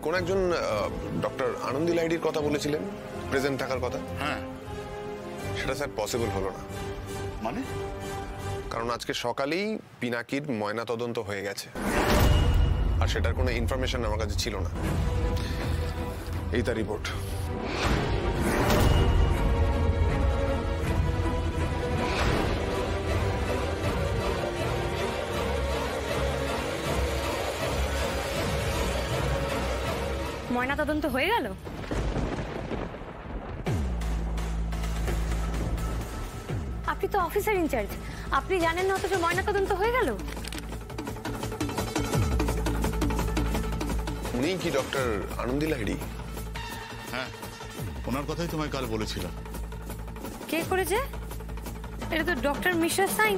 কোন একজন ডক্টর আনন্দি লাইডির কথা বলেছিলেন, প্রেজেন্ট থাকার কথা। হ্যাঁ, সেটা স্যার পসিবল হলো না। মানে? কারণ আজকে সকালেই পিনাকির ময়না তদন্ত হয়ে গেছে, আর সেটার কোনো ইনফরমেশন আমার কাছে ছিল না। এই তার রিপোর্ট। ময়না তদন্ত হয়ে গেল? আপনি তো অফিসার ইনচার্জ, আপনি জানেন না অথচ ময়না তদন্ত হয়ে গেল? উনি কি ডক্টর আনন্দি লাহিড়ী? হ্যাঁ, ওনার কথাই তোমায় কাল বলেছিলাম। কে করেছে? এটা তো ডক্টর মিশ্রার সাইন।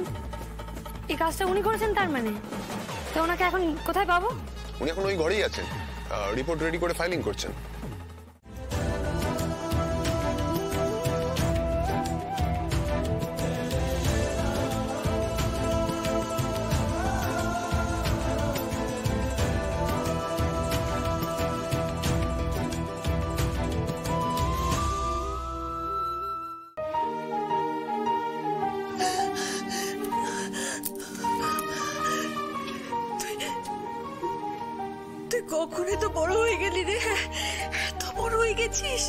এই কাজটা উনি করেছেন তার মানে? তো ওনাকে এখন কোথায় পাবো? উনি এখন ওই ঘরেই আছেন, রিপোর্ট রেডি করে ফাইলিং করছেন। কখনো তো বড় হয়ে গেলি রে, তো বড় হয়ে গেছিস।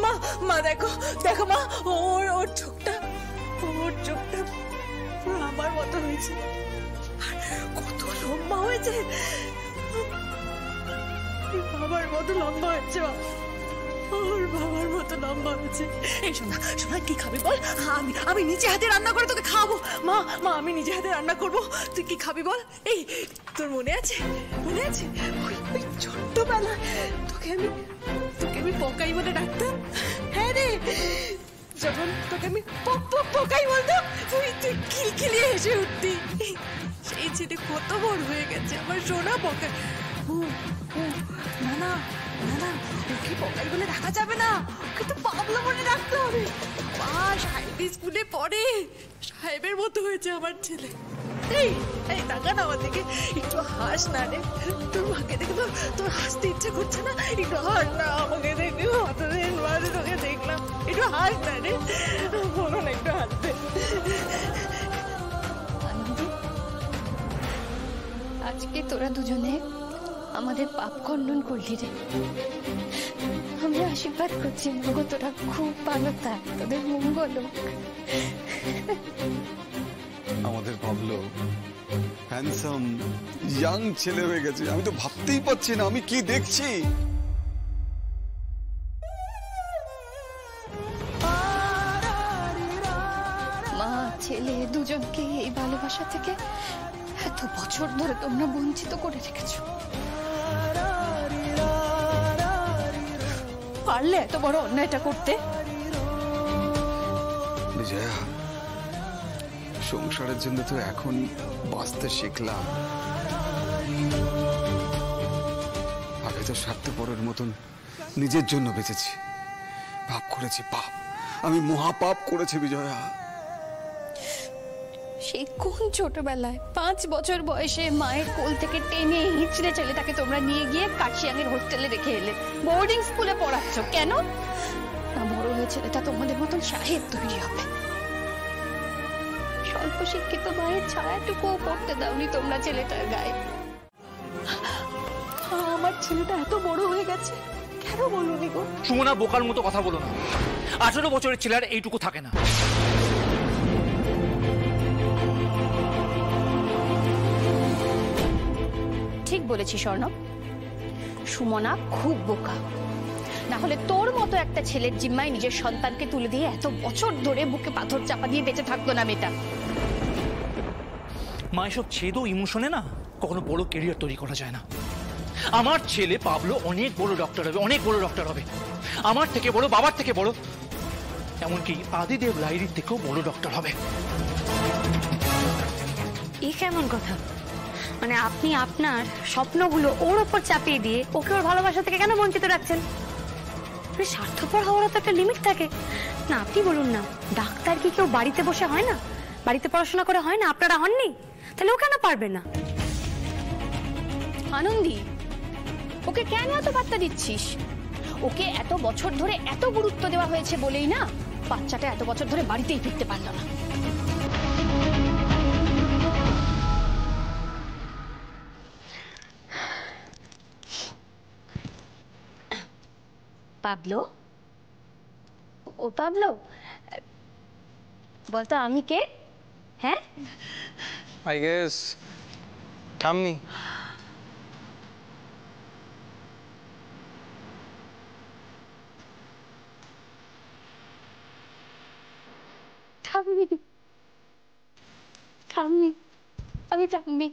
মা মা দেখো দেখো মা, ওর চোখটা পুরো আমার মতো হয়েছে, কত লম্বা হয়েছে, বাবার মতো লম্বা হয়েছে, ওর বাবার মতো লম্বা হয়েছে। এই শোনা শোনা, কি খাবি বল? আমি নিজে হাতে রান্না করে তোকে খাওয়াবো। মা মা আমি নিজে হাতে রান্না করবো, তুই কি খাবি বল? এই তোর মনে আছে ওই ছোট্টবেলায় তোকে আমি পকাই বলে ডাকতাম। হ্যাঁ রে, যখন তোকে আমি পকাই বলতাম, তুই খিলখিলিয়ে হেসে উঠতি। সেই ছেলে কত বড় হয়ে গেছে, আমার সোনা পকাই। না না না, ওকে পকাই বলে ডাকা যাবে না, ওকে তো পাবলা বলে ডাকতে হবে। মা সাহেবী স্কুলে পড়ে, সাহেবের মতো হয়েছে আমার ছেলে। এই টাকা না আমার দিকে, একটু হাস না রে, তোর মাকে দেখে তো তোর হাসতে ইচ্ছে করছে না? একটু হাস না, আমাকে দেখে অতদিন বাদে তোকে দেখলাম, একটু হাস না রে, বলো না একটু হাসতে। আজকে তোরা দুজনে আমাদের পাপ খণ্ডন করলি রে। আমি আশীর্বাদ করছি মগো, তোরা খুব ভালো থাক, তোদের মঙ্গল হোক। আমাদের ভাবলো হ্যান্ডসাম ইয়াং ছেলে হয়ে গেছে, আমি তো ভাবতেই পারছি না আমি কি দেখছি। মা ছেলে দুজনকে এই ভালোবাসা থেকে এত বছর ধরে তোমরা বঞ্চিত করে রেখেছো। পারলে এত বড় অন্যায়টা করতে? বিজয়া, সংসারের জন্য তো এখন বাঁচতে শিখলাম, আগে তো স্বার্থপরের মতন নিজের জন্য বেঁচেছি। পাপ করেছি, পাপ, আমি মহাপাপ করেছি বিজয়া। সেই কোন ছোটবেলায় 5 বছর বয়সে মায়ের কোল থেকে টেনে হিঁচড়ে ছেলেটাকে তোমরা নিয়ে গিয়ে কাশিয়াঙের হোস্টেলে রেখে এলে, বোর্ডিং স্কুলে পড়াচ্ছ কেন? না বড় হয়ে ছেলেটা তোমাদের মতন সাহেব তৈরি হবে। স্বল্প শিক্ষিত মায়ের ছায়াটুকুও পড়তে দাওনি তোমরা ছেলেটার গায়ে। আমার ছেলেটা এত বড় হয়ে গেছে, কেন বলুনি গো? সুমনা, বোকার মতো কথা বলো না। 18 বছরের ছেলের এইটুকু থাকে না। ঠিক বলেছি স্বর্ণব, সুমনা খুব বোকা। না হলে তোর মতো একটা ছেলের জিম্মায় নিজের সন্তানকে তুলে দিয়ে এত বছর ধরে বুকে পাথর চাপা দিয়ে বেঁচে থাকতো না মেয়েটা। মা, এসব ছেদ ও ইমোশনে না কখনো বড় ক্যারিয়ার তৈরি করা যায় না। আমার ছেলে পাবলো অনেক বড় ডক্টর হবে, অনেক বড় ডক্টর হবে, আমার থেকে বড়, বাবার থেকে বড়, এমনকি আদিদেব লাহিড়ীর থেকেও বড় ডক্টর হবে। এই কেমন কথা? মানে আপনি আপনার স্বপ্নগুলো ওর ওপর চাপিয়ে দিয়ে ওকে ওর ভালোবাসা থেকে কেন বঞ্চিত রাখছেন? স্বার্থপর হওয়ার তো একটা লিমিট থাকে না? আপনি বলুন না, ডাক্তার কি কেউ বাড়িতে বসে হয় না? বাড়িতে পড়াশোনা করে হয় না? আপনারা হননি? তাহলে ও কেন পারবে না? আনন্দী, ওকে কেন এত বার্তা দিচ্ছিস? ওকে এত বছর ধরে এত গুরুত্ব দেওয়া হয়েছে বলেই না বাচ্চাটা এত বছর ধরে বাড়িতেই ফিরতে পারলো না। পাবলো, ও পাবলো, বলতো আমি কে? হ্যাঁ, I guess ঠাম্মি। ঠাম্মি, ঠাম্মি, আমি ঠাম্মি।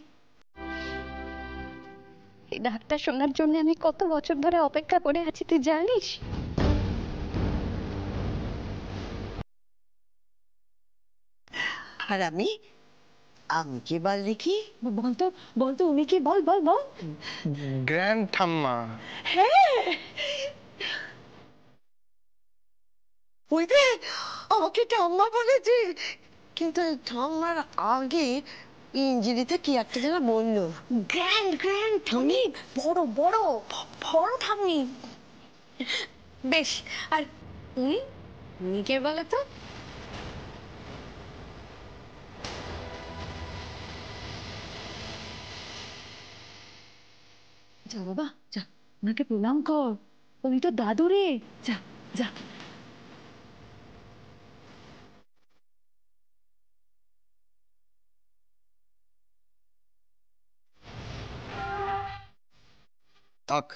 এই ডাকটা শোনার জন্য আমি কত বছর ধরে অপেক্ষা করে আছি তুই জানিস? আর আমি কে বল দেখি? বলতো বলতো উনি কি? বল বল বল। গ্র্যান্ড ঠাম্মা। হ্যাঁ, ওই যে আমাকে ঠাম্মা বলেছে, কিন্তু ঠাম্মার আগে ইঞ্জিরিতে কি একটা যেন বললো। গ্র্যান্ড গ্র্যান্ড ঠাম্মি, বড় বড় বড় ঠাম্মি। বেশ, আর উনি উনি কে বলে তো? যা বাবা যা, ওনাকে প্রণাম কর, উনি তো দাদু রে। যা যা। থাক,